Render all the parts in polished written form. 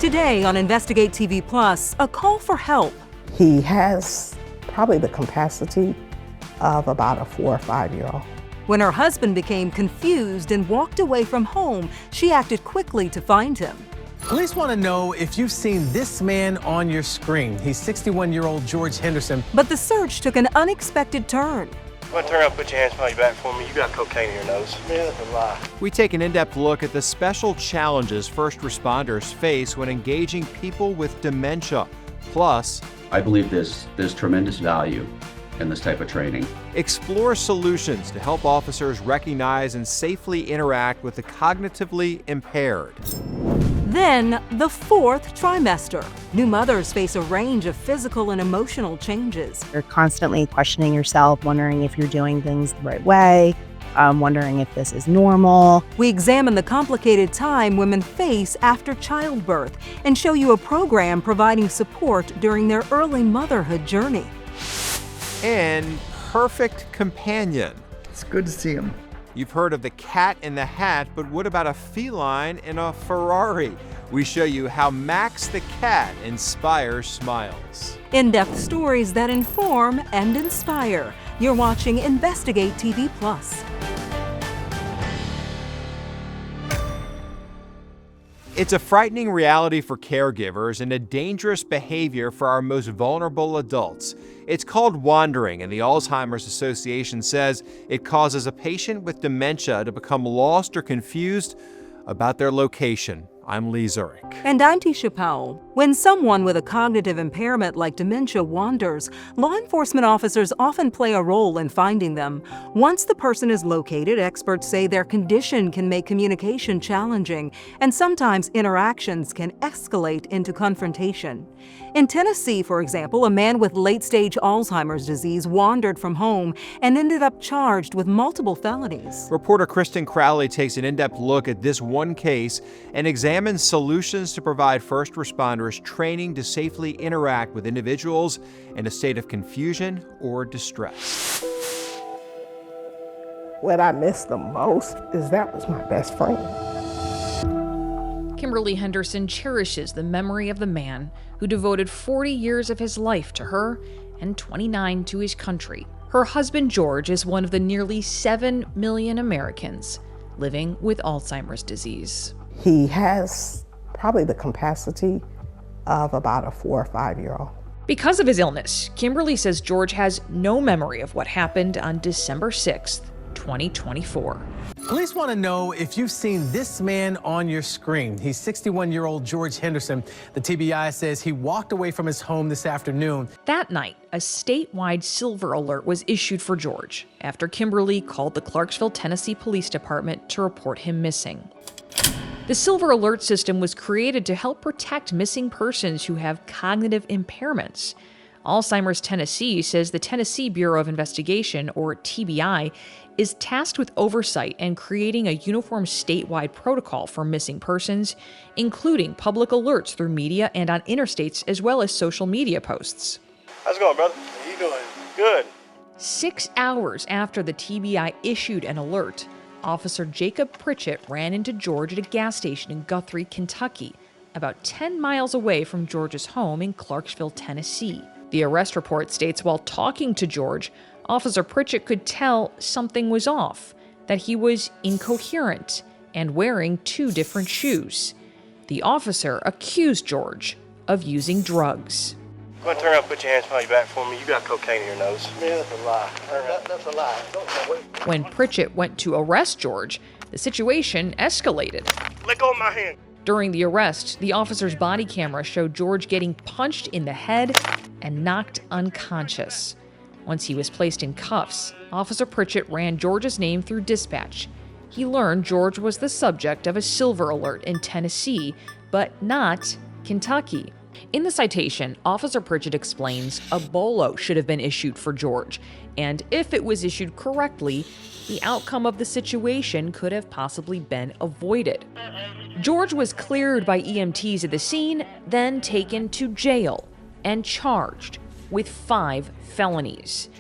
Today on Investigate TV Plus, a call for help. He has probably the capacity of about a 4 or 5-year-old. When her husband became confused and walked away from home, she acted quickly to find him. Police want to know if you've seen this man on your screen. He's 61-year-old George Henderson. But the search took an unexpected turn. You want to turn around and put your hands behind your back for me? You got cocaine in your nose. Man, that's a lie. We take an in-depth look at the special challenges first responders face when engaging people with dementia. Plus, I believe there's tremendous value in this type of training. Explore solutions to help officers recognize and safely interact with the cognitively impaired. Then, the fourth trimester. New mothers face a range of physical and emotional changes. You're constantly questioning yourself, wondering if you're doing things the right way, wondering if this is normal. We examine the complicated time women face after childbirth and show you a program providing support during their early motherhood journey. And perfect companion. It's good to see him. You've heard of the cat in the hat, but what about a feline in a Ferrari? We show you how Max the cat inspires smiles. In-depth stories that inform and inspire. You're watching Investigate TV Plus. It's a frightening reality for caregivers and a dangerous behavior for our most vulnerable adults. It's called wandering, and the Alzheimer's Association says it causes a patient with dementia to become lost or confused about their location. I'm Lee Zurich. And I'm Tisha Powell. When someone with a cognitive impairment like dementia wanders, law enforcement officers often play a role in finding them. Once the person is located, experts say their condition can make communication challenging, and sometimes interactions can escalate into confrontation. In Tennessee, for example, a man with late-stage Alzheimer's disease wandered from home and ended up charged with multiple felonies. Reporter Kristen Crowley takes an in-depth look at this one case and examines solutions to provide first responders training to safely interact with individuals in a state of confusion or distress. What I miss the most is that was my best friend. Kimberly Henderson cherishes the memory of the man who devoted 40 years of his life to her and 29 to his country. Her husband, George, is one of the nearly 7 million Americans living with Alzheimer's disease. He has probably the capacity of about a 4 or 5-year-old. Because of his illness, Kimberly says George has no memory of what happened on December 6th, 2024. Police want to know if you've seen this man on your screen. He's 61-year-old George Henderson. The TBI says he walked away from his home this afternoon. That night, a statewide silver alert was issued for George after Kimberly called the Clarksville, Tennessee Police Department to report him missing. The Silver Alert system was created to help protect missing persons who have cognitive impairments. Alzheimer's Tennessee says the Tennessee Bureau of Investigation, or TBI, is tasked with oversight and creating a uniform statewide protocol for missing persons, including public alerts through media and on interstates, as well as social media posts. How's it going, brother? How you doing? Good. 6 hours after the TBI issued an alert, Officer Jacob Pritchett ran into George at a gas station in Guthrie, Kentucky, about 10 miles away from George's home in Clarksville, Tennessee. The arrest report states while talking to George, Officer Pritchett could tell something was off, that he was incoherent and wearing 2 different shoes. The officer accused George of using drugs. You want to turn around and put your hands behind your back for me? You got cocaine in your nose. Man, that's a lie. That's a lie. Don't. When Pritchett went to arrest George, the situation escalated. Let go of my hand. During the arrest, the officer's body camera showed George getting punched in the head and knocked unconscious. Once he was placed in cuffs, Officer Pritchett ran George's name through dispatch. He learned George was the subject of a silver alert in Tennessee, but not Kentucky. In the citation, Officer Pritchett explains a bolo should have been issued for George, and if it was issued correctly, the outcome of the situation could have possibly been avoided. George was cleared by EMTs at the scene, then taken to jail and charged with 5 felonies.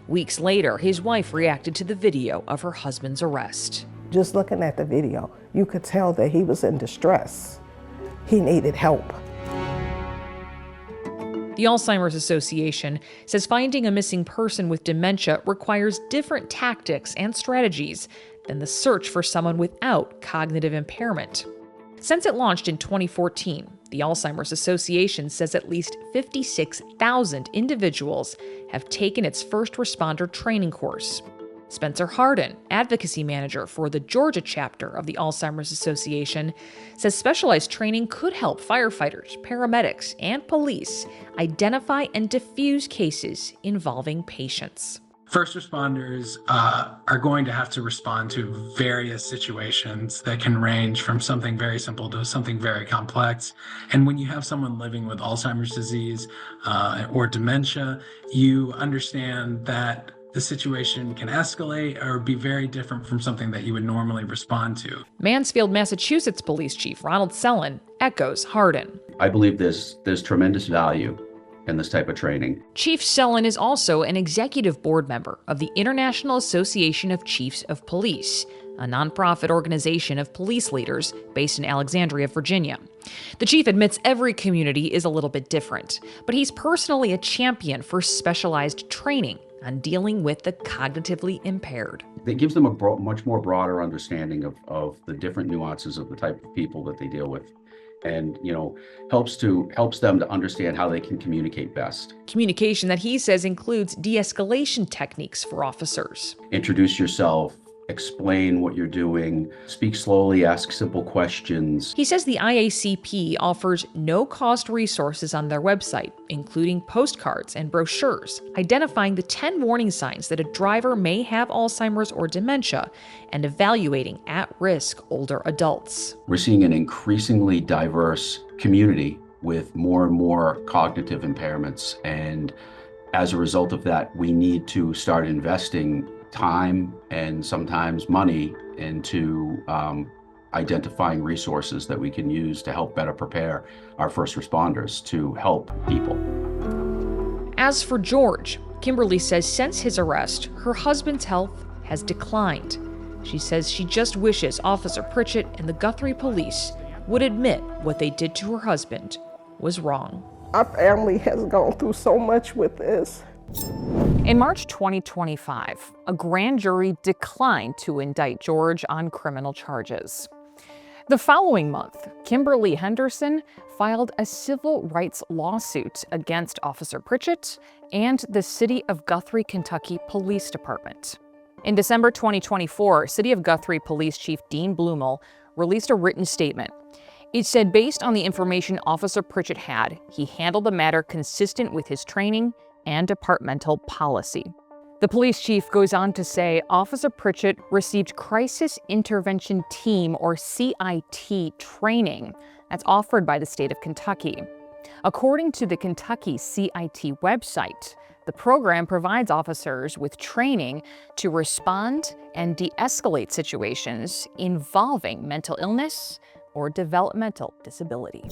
Weeks later, his wife reacted to the video of her husband's arrest. Just looking at the video, you could tell that he was in distress. he needed help. The Alzheimer's Association says finding a missing person with dementia requires different tactics and strategies than the search for someone without cognitive impairment. Since it launched in 2014, the Alzheimer's Association says at least 56,000 individuals have taken its first responder training course. Spencer Hardin, advocacy manager for the Georgia chapter of the Alzheimer's Association, says specialized training could help firefighters, paramedics, and police identify and defuse cases involving patients. First responders are going to have to respond to various situations that can range from something very simple to something very complex. And when you have someone living with Alzheimer's disease or dementia, you understand that the situation can escalate or be very different from something that you would normally respond to. Mansfield, Massachusetts Police Chief Ronald Sellon echoes Hardin. I believe there's tremendous value in this type of training. Chief Sellon is also an executive board member of the International Association of Chiefs of Police, a nonprofit organization of police leaders based in Alexandria, Virginia. The chief admits every community is a little bit different, but he's personally a champion for specialized training on dealing with the cognitively impaired. It gives them a much more broader understanding of the different nuances of the type of people that they deal with, and helps them to understand how they can communicate best. Communication that he says includes de-escalation techniques for officers. Introduce yourself, explain what you're doing, speak slowly, ask simple questions. He says the IACP offers no-cost resources on their website, including postcards and brochures, identifying the 10 warning signs that a driver may have Alzheimer's or dementia, and evaluating at-risk older adults. We're seeing an increasingly diverse community with more and more cognitive impairments, and as a result of that, we need to start investing time and sometimes money into identifying resources that we can use to help better prepare our first responders to help people. As for George, Kimberly says since his arrest, her husband's health has declined. She says she just wishes Officer Pritchett and the Guthrie police would admit what they did to her husband was wrong. Our family has gone through so much with this. In March 2025, a grand jury declined to indict George on criminal charges. The following month, Kimberly Henderson filed a civil rights lawsuit against Officer Pritchett and the City of Guthrie, Kentucky Police Department. In December 2024, City of Guthrie Police Chief Dean Blumel released a written statement. It said based on the information Officer Pritchett had, he handled the matter consistent with his training and departmental policy. The police chief goes on to say Officer Pritchett received Crisis Intervention Team, or CIT, training that's offered by the state of Kentucky. According to the Kentucky CIT website, the program provides officers with training to respond and de-escalate situations involving mental illness or developmental disability.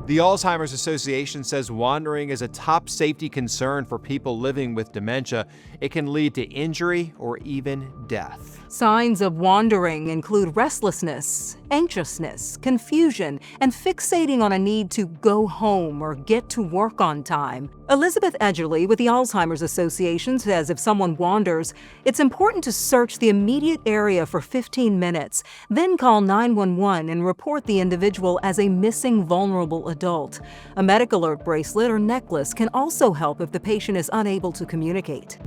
The Alzheimer's Association says wandering is a top safety concern for people living with dementia. It can lead to injury or even death. Signs of wandering include restlessness, anxiousness, confusion, and fixating on a need to go home or get to work on time. Elizabeth Edgerly with the Alzheimer's Association says if someone wanders, it's important to search the immediate area for 15 minutes, then call 911 and report the individual as a missing vulnerable adult. A medic alert bracelet or necklace can also help if the patient is unable to communicate.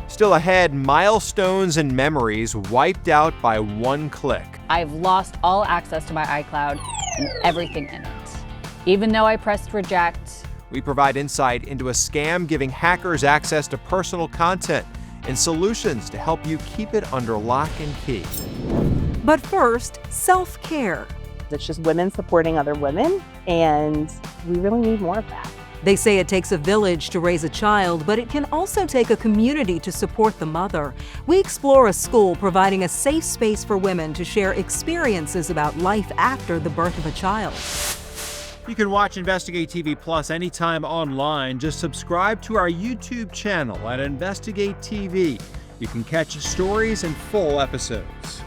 Still ahead, milestones and memories wiped out by one click. I've lost all access to my iCloud and everything in it. Even though I pressed reject. We provide insight into a scam giving hackers access to personal content and solutions to help you keep it under lock and key. But first, self-care. It's just women supporting other women, and we really need more of that. They say it takes a village to raise a child, but it can also take a community to support the mother. We explore a school providing a safe space for women to share experiences about life after the birth of a child. You can watch Investigate TV Plus anytime online. Just subscribe to our YouTube channel at Investigate TV. You can catch stories and full episodes.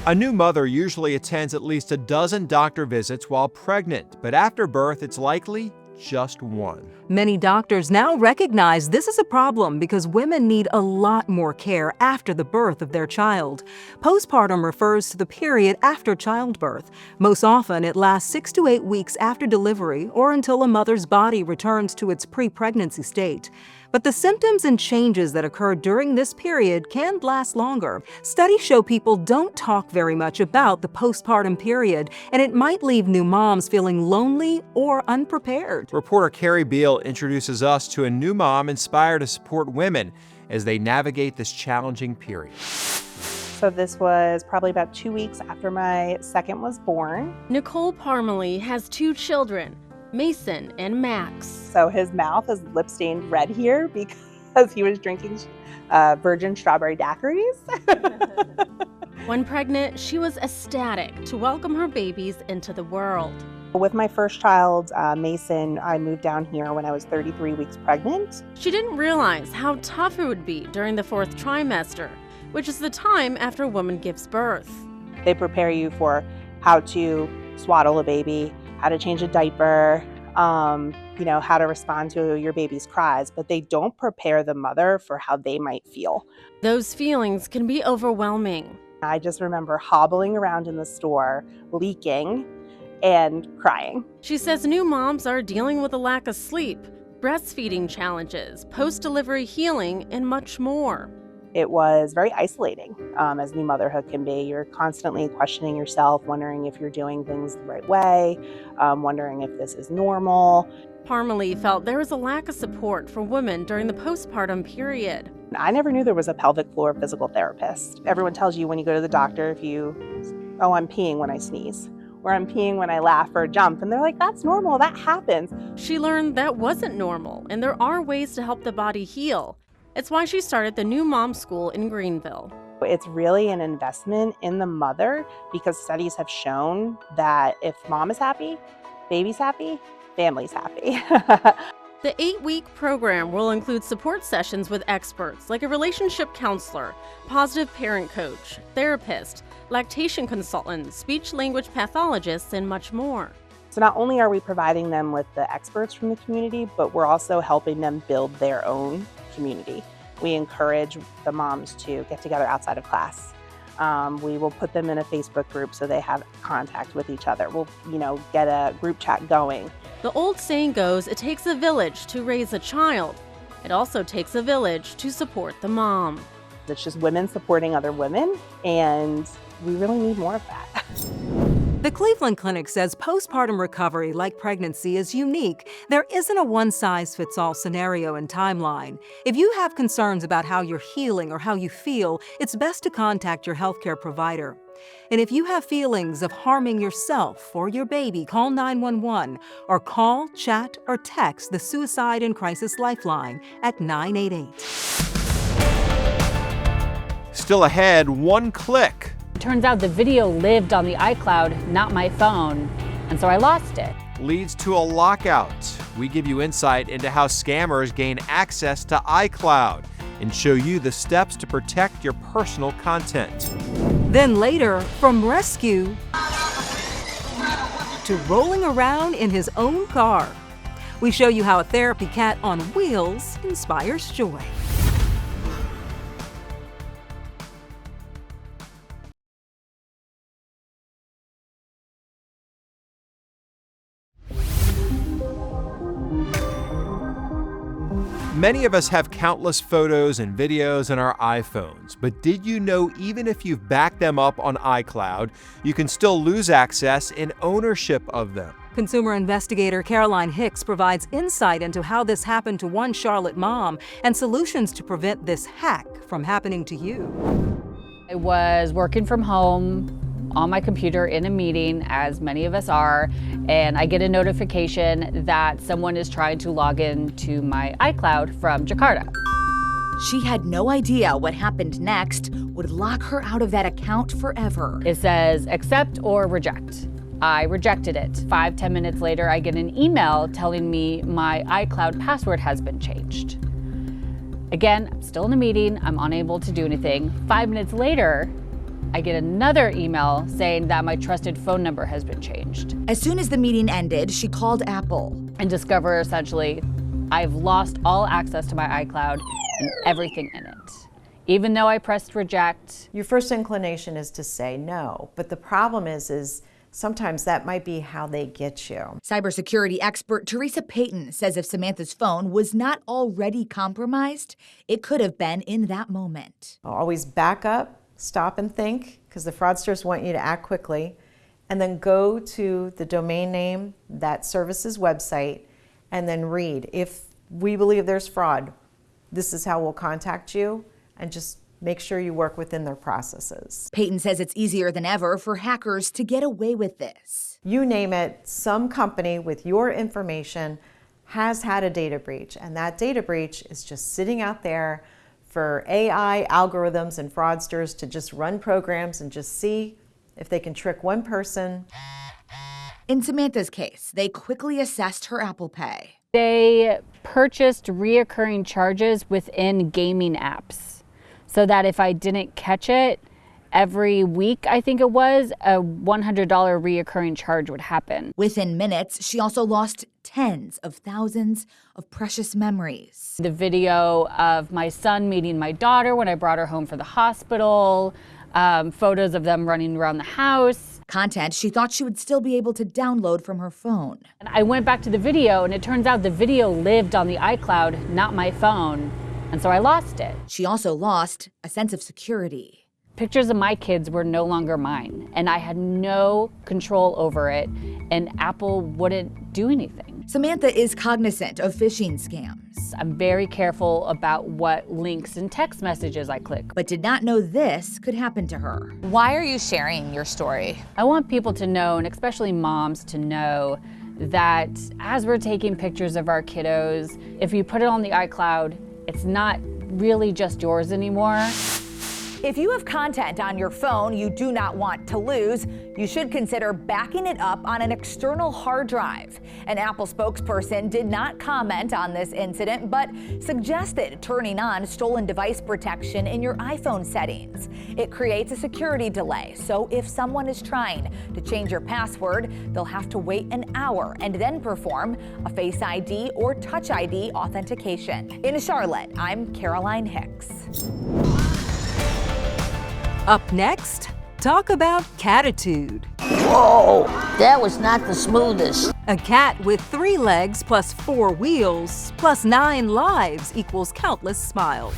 A new mother usually attends at least a dozen doctor visits while pregnant, but after birth, it's likely just one. Many doctors now recognize this is a problem because women need a lot more care after the birth of their child. Postpartum refers to the period after childbirth. Most often, it lasts 6 to 8 weeks after delivery or until a mother's body returns to its pre-pregnancy state. But the symptoms and changes that occur during this period can last longer. Studies show people don't talk very much about the postpartum period, and it might leave new moms feeling lonely or unprepared. Reporter Carrie Beal introduces us to a new mom inspired to support women as they navigate this challenging period. So this was probably about 2 weeks after my second was born. Nicole Parmalee has 2 children, Mason and Max. So his mouth is lip stained red here because he was drinking virgin strawberry daiquiris. When pregnant, she was ecstatic to welcome her babies into the world. With my first child, Mason, I moved down here when I was 33 weeks pregnant. She didn't realize how tough it would be during the 4th trimester, which is the time after a woman gives birth. They prepare you for how to swaddle a baby, how to change a diaper, how to respond to your baby's cries, but they don't prepare the mother for how they might feel. Those feelings can be overwhelming. I just remember hobbling around in the store, leaking and crying. She says new moms are dealing with a lack of sleep, breastfeeding challenges, post-delivery healing, and much more. It was very isolating, as new motherhood can be. You're constantly questioning yourself, wondering if you're doing things the right way, wondering if this is normal. Parmalee felt there was a lack of support for women during the postpartum period. I never knew there was a pelvic floor physical therapist. Everyone tells you when you go to the doctor, I'm peeing when I sneeze, or I'm peeing when I laugh or jump, and they're like, that's normal, that happens. She learned that wasn't normal, and there are ways to help the body heal. It's why she started the New Mom School in Greenville. It's really an investment in the mother because studies have shown that if mom is happy, baby's happy, family's happy. The 8-week program will include support sessions with experts like a relationship counselor, positive parent coach, therapist, lactation consultant, speech-language pathologists, and much more. So not only are we providing them with the experts from the community, but we're also helping them build their own community. We encourage the moms to get together outside of class. We will put them in a Facebook group so they have contact with each other. We'll, get a group chat going. The old saying goes, it takes a village to raise a child. It also takes a village to support the mom. It's just women supporting other women, and we really need more of that. The Cleveland Clinic says postpartum recovery, like pregnancy, is unique. There isn't a one-size-fits-all scenario and timeline. If you have concerns about how you're healing or how you feel, it's best to contact your healthcare provider. And if you have feelings of harming yourself or your baby, call 911 or call, chat, or text the Suicide and Crisis Lifeline at 988. Still ahead, one click. Turns out the video lived on the iCloud, not my phone, and so I lost it. Leads to a lockout. We give you insight into how scammers gain access to iCloud and show you the steps to protect your personal content. Then later, from rescue to rolling around in his own car, we show you how a therapy cat on wheels inspires joy. Many of us have countless photos and videos in our iPhones, but did you know even if you've backed them up on iCloud, you can still lose access and ownership of them? Consumer investigator Caroline Hicks provides insight into how this happened to one Charlotte mom and solutions to prevent this hack from happening to you. I was working from home on my computer in a meeting, as many of us are, and I get a notification that someone is trying to log in to my iCloud from Jakarta. She had no idea what happened next would lock her out of that account forever. It says accept or reject. I rejected it. 5-10 minutes later, I get an email telling me my iCloud password has been changed. Again, I'm still in a meeting, I'm unable to do anything. 5 minutes later, I get another email saying that my trusted phone number has been changed. As soon as the meeting ended, she called Apple and discover essentially I've lost all access to my iCloud and everything in it. Even though I pressed reject. Your first inclination is to say no, but the problem is sometimes that might be how they get you. Cybersecurity expert Teresa Payton says if Samantha's phone was not already compromised, it could have been in that moment. Always back up, stop and think, because the fraudsters want you to act quickly, and then go to the domain name, that service's website, and then read. If we believe there's fraud, this is how we'll contact you, and just make sure you work within their processes. Payton says it's easier than ever for hackers to get away with this. You name it, some company with your information has had a data breach, and that data breach is just sitting out there for AI algorithms and fraudsters to just run programs and just see if they can trick one person. In Samantha's case, they quickly assessed her Apple Pay. They purchased reoccurring charges within gaming apps so that if I didn't catch it, every week, I think it was, a $100 reoccurring charge would happen. Within minutes, she also lost tens of thousands of precious memories. The video of my son meeting my daughter when I brought her home from the hospital, photos of them running around the house. Content she thought she would still be able to download from her phone. And I went back to the video, and it turns out the video lived on the iCloud, not my phone, and so I lost it. She also lost a sense of security. Pictures of my kids were no longer mine, and I had no control over it, and Apple wouldn't do anything. Samantha is cognizant of phishing scams. I'm very careful about what links and text messages I click. But did not know this could happen to her. Why are you sharing your story? I want people to know, and especially moms to know, that as we're taking pictures of our kiddos, if you put it on the iCloud, it's not really just yours anymore. If you have content on your phone you do not want to lose, you should consider backing it up on an external hard drive. An Apple spokesperson did not comment on this incident, but suggested turning on stolen device protection in your iPhone settings. It creates a security delay, so if someone is trying to change your password, they'll have to wait an hour and then perform a Face ID or Touch ID authentication. In Charlotte, I'm Caroline Hicks. Up next, talk about catitude. Whoa, that was not the smoothest. A cat with 3 legs plus 4 wheels plus 9 lives equals countless smiles.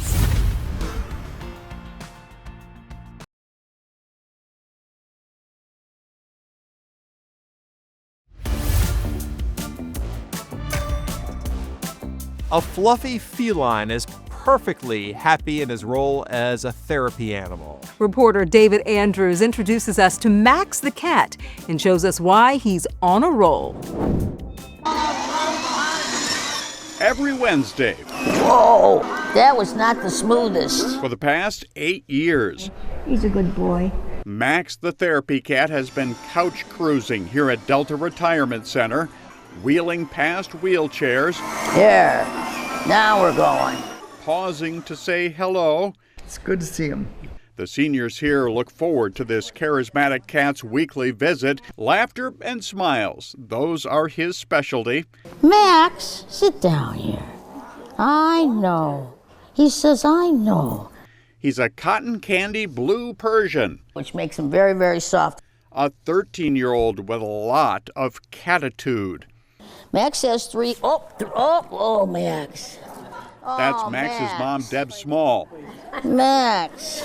A fluffy feline is perfectly happy in his role as a therapy animal. Reporter David Andrews introduces us to Max the cat and shows us why he's on a roll. Every Wednesday. Whoa, that was not the smoothest. For the past 8 years. He's a good boy. Max the therapy cat has been couch cruising here at Delta Retirement Center, wheeling past wheelchairs. Here, now we're going. Pausing to say hello. It's good to see him. The seniors here look forward to this charismatic cat's weekly visit. Laughter and smiles, those are his specialty. Max, sit down here. I know. He says, I know. He's a cotton candy blue Persian. Which makes him very, very soft. A 13-year-old with a lot of catitude. Max has 3. Oh, Max. That's Max's mom, Deb Small. Max,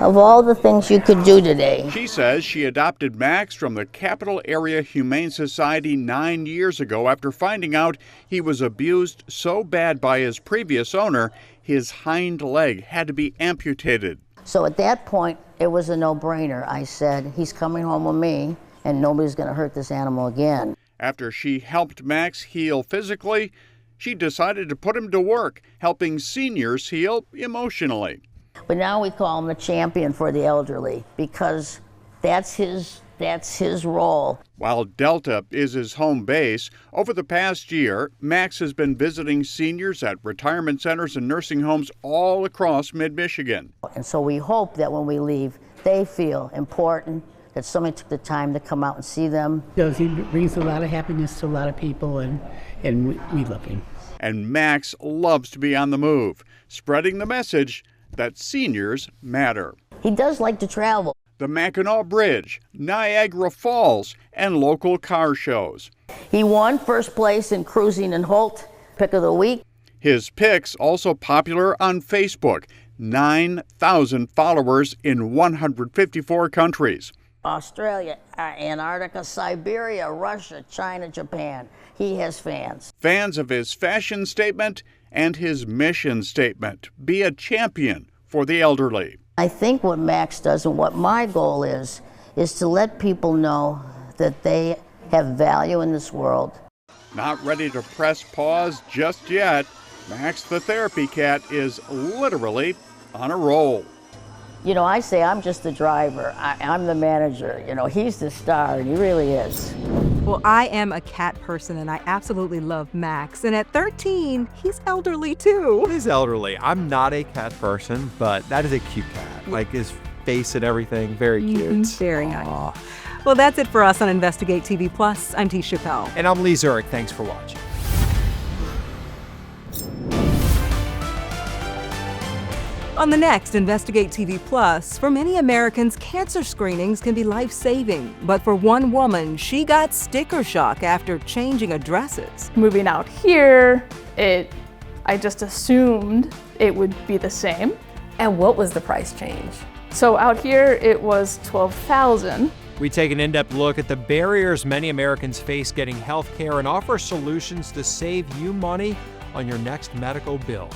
of all the things you could do today. She says she adopted Max from the Capital Area Humane Society 9 years ago after finding out he was abused so bad by his previous owner, his hind leg had to be amputated. So at that point, it was a no-brainer. I said, he's coming home with me, and nobody's going to hurt this animal again. After she helped Max heal physically, she decided to put him to work, helping seniors heal emotionally. But now we call him the champion for the elderly because that's his role. While Delta is his home base, over the past year, Max has been visiting seniors at retirement centers and nursing homes all across mid-Michigan. And so we hope that when we leave, they feel important, that somebody took the time to come out and see them. He brings a lot of happiness to a lot of people, and we love him. And Max loves to be on the move, spreading the message that seniors matter. He does like to travel. The Mackinac Bridge, Niagara Falls, and local car shows. He won first place in Cruising and Holt, Pick of the Week. His picks also popular on Facebook, 9,000 followers in 154 countries. Australia, Antarctica, Siberia, Russia, China, Japan. He has fans. Fans of his fashion statement and his mission statement, be a champion for the elderly. I think what Max does and what my goal is to let people know that they have value in this world. Not ready to press pause just yet, Max the therapy cat is literally on a roll. You know, I say I'm just the driver. I'm the manager. You know, he's the star, and he really is. Well, I am a cat person, and I absolutely love Max. And at 13, he's elderly too. He's elderly. I'm not a cat person, but that is a cute cat. Like his face and everything, very cute. Very nice. Well, that's it for us on Investigate TV Plus. I'm T. Chappelle. And I'm Lee Zurich. Thanks for watching. On the next Investigate TV Plus, for many Americans, cancer screenings can be life-saving. But for one woman, she got sticker shock after changing addresses. Moving out here, I just assumed it would be the same. And what was the price change? So out here, it was $12,000. We take an in-depth look at the barriers many Americans face getting health care and offer solutions to save you money on your next medical bill.